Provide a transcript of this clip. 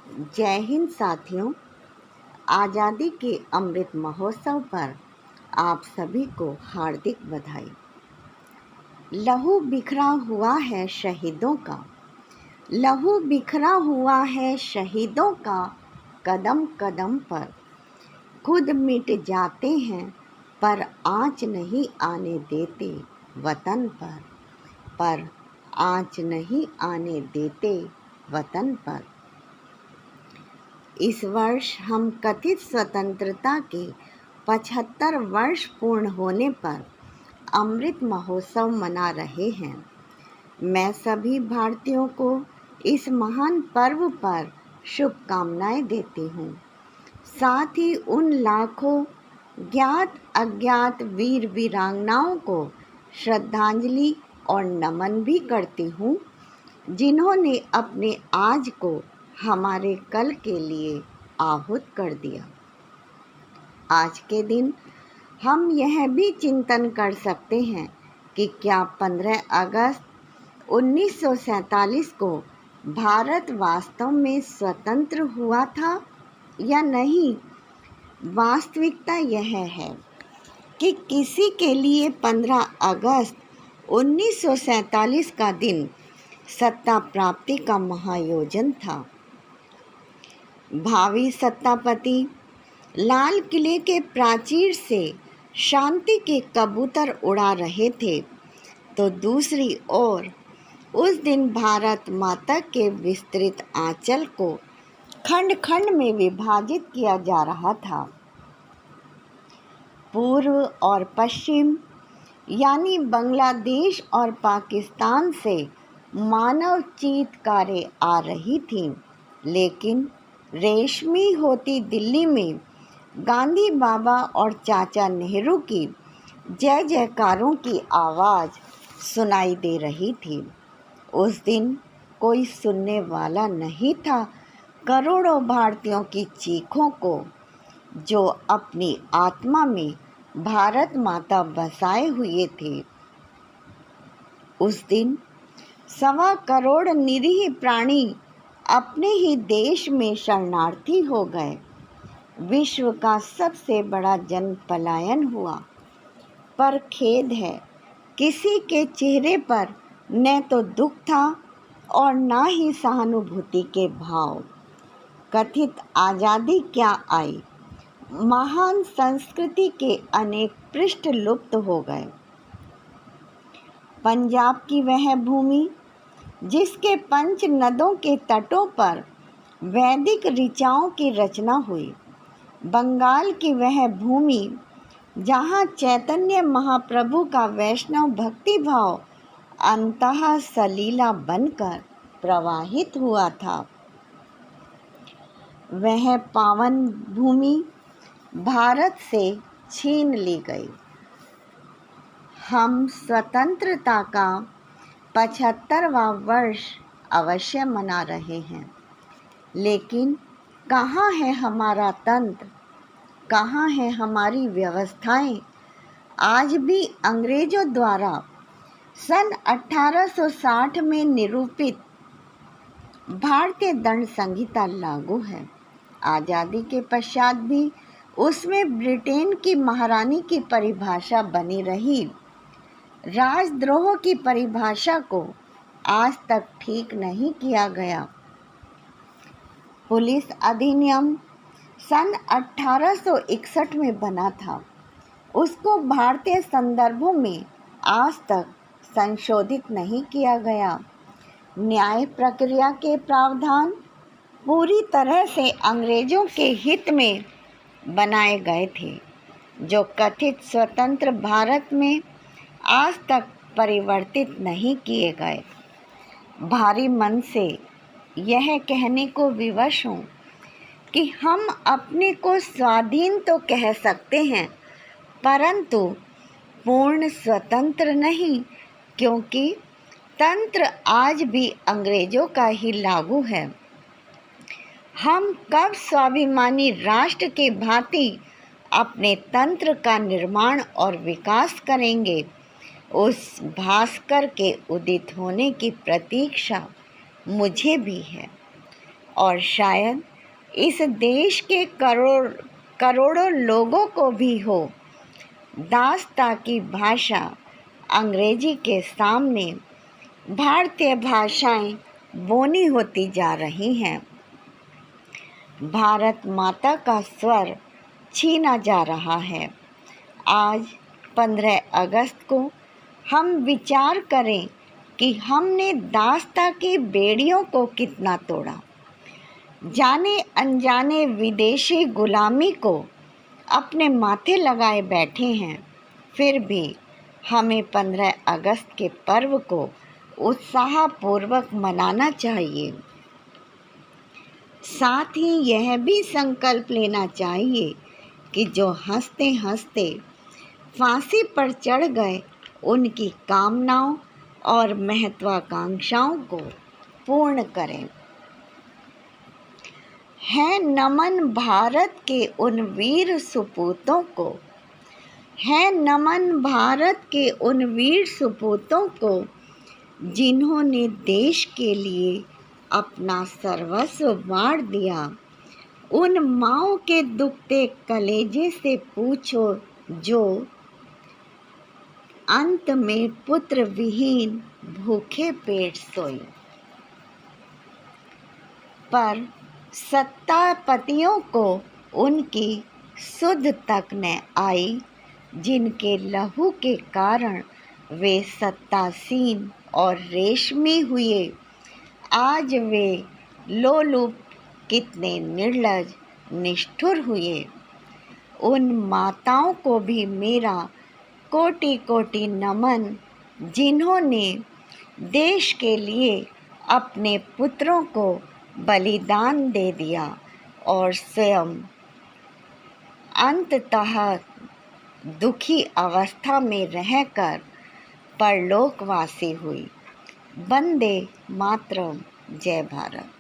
जय हिंद साथियों। आज़ादी के अमृत महोत्सव पर आप सभी को हार्दिक बधाई। लहू बिखरा हुआ है शहीदों का, लहू बिखरा हुआ है शहीदों का। कदम कदम पर खुद मिट जाते हैं, पर आँच नहीं आने देते वतन पर आँच नहीं आने देते वतन पर। इस वर्ष हम कथित स्वतंत्रता के 75 वर्ष पूर्ण होने पर अमृत महोत्सव मना रहे हैं। मैं सभी भारतीयों को इस महान पर्व पर शुभकामनाएं देती हूँ। साथ ही उन लाखों ज्ञात अज्ञात वीर वीरांगनाओं को श्रद्धांजलि और नमन भी करती हूँ, जिन्होंने अपने आज को हमारे कल के लिए आहूत कर दिया। आज के दिन हम यह भी चिंतन कर सकते हैं कि क्या 15 अगस्त 1947 को भारत वास्तव में स्वतंत्र हुआ था या नहीं। वास्तविकता यह है कि किसी के लिए 15 अगस्त 1947 का दिन सत्ता प्राप्ति का महायोजन था। भावी सत्तापति लाल किले के प्राचीर से शांति के कबूतर उड़ा रहे थे, तो दूसरी ओर उस दिन भारत माता के विस्तृत आंचल को खंड खंड में विभाजित किया जा रहा था। पूर्व और पश्चिम यानी बांग्लादेश और पाकिस्तान से मानव चीत्कारें आ रही थीं, लेकिन रेशमी होती दिल्ली में गांधी बाबा और चाचा नेहरू की जय जयकारों की आवाज़ सुनाई दे रही थी। उस दिन कोई सुनने वाला नहीं था करोड़ों भारतीयों की चीखों को, जो अपनी आत्मा में भारत माता बसाए हुए थे। उस दिन 1.25 करोड़ निरीह प्राणी अपने ही देश में शरणार्थी हो गए। विश्व का सबसे बड़ा जन पलायन हुआ, पर खेद है किसी के चेहरे पर न तो दुख था और ना ही सहानुभूति के भाव। कथित आज़ादी क्या आई, महान संस्कृति के अनेक पृष्ठ लुप्त हो गए। पंजाब की वह भूमि जिसके पंच नदों के तटों पर वैदिक ऋचाओं की रचना हुई, बंगाल की वह भूमि जहाँ चैतन्य महाप्रभु का वैष्णव भक्ति भाव अंतः सलीला बनकर प्रवाहित हुआ था, वह पावन भूमि भारत से छीन ली गई। हम स्वतंत्रता का 75वां वर्ष अवश्य मना रहे हैं, लेकिन कहाँ है हमारा तंत्र, कहाँ है हमारी व्यवस्थाएं। आज भी अंग्रेज़ों द्वारा सन 1860 में निरूपित भारतीय दंड संहिता लागू है। आज़ादी के पश्चात भी उसमें ब्रिटेन की महारानी की परिभाषा बनी रही। राजद्रोह की परिभाषा को आज तक ठीक नहीं किया गया। पुलिस अधिनियम सन 1861 में बना था, उसको भारतीय संदर्भों में आज तक संशोधित नहीं किया गया। न्याय प्रक्रिया के प्रावधान पूरी तरह से अंग्रेज़ों के हित में बनाए गए थे, जो कथित स्वतंत्र भारत में आज तक परिवर्तित नहीं किए गए। भारी मन से यह कहने को विवश हूँ कि हम अपने को स्वाधीन तो कह सकते हैं, परंतु पूर्ण स्वतंत्र नहीं, क्योंकि तंत्र आज भी अंग्रेज़ों का ही लागू है। हम कब स्वाभिमानी राष्ट्र के भांति अपने तंत्र का निर्माण और विकास करेंगे, उस भास्कर के उदित होने की प्रतीक्षा मुझे भी है। और शायद इस देश के करोड़ों लोगों को भी हो। दास्तां की भाषा अंग्रेजी के सामने भारतीय भाषाएं बोनी होती जा रही हैं। भारत माता का स्वर छीना जा रहा है। आज 15 अगस्त को हम विचार करें कि हमने दास्तां की बेड़ियों को कितना तोड़ा। जाने अनजाने विदेशी गुलामी को अपने माथे लगाए बैठे हैं। फिर भी हमें 15 अगस्त के पर्व को उत्साहपूर्वक मनाना चाहिए। साथ ही यह भी संकल्प लेना चाहिए कि जो हंसते हंसते फांसी पर चढ़ गए उनकी कामनाओं और महत्वाकांक्षाओं को पूर्ण करें। है नमन भारत के उन वीर सपूतों को, है नमन भारत के उन वीर सपूतों को जिन्होंने देश के लिए अपना सर्वस्व बांट दिया। उन माँओं के दुखते कलेजे से पूछो जो अंत में पुत्र विहीन भूखे पेट सोई। पर सत्तापतियों को उनकी सुध तक न आई, जिनके लहू के कारण वे सत्तासीन और रेशमी हुए। आज वे लोलुप कितने निर्लज निष्ठुर हुए। उन माताओं को भी मेरा कोटि कोटि नमन, जिन्होंने देश के लिए अपने पुत्रों को बलिदान दे दिया और स्वयं अंततः दुखी अवस्था में रहकर परलोकवासी हुई। वंदे मातरम। जय भारत।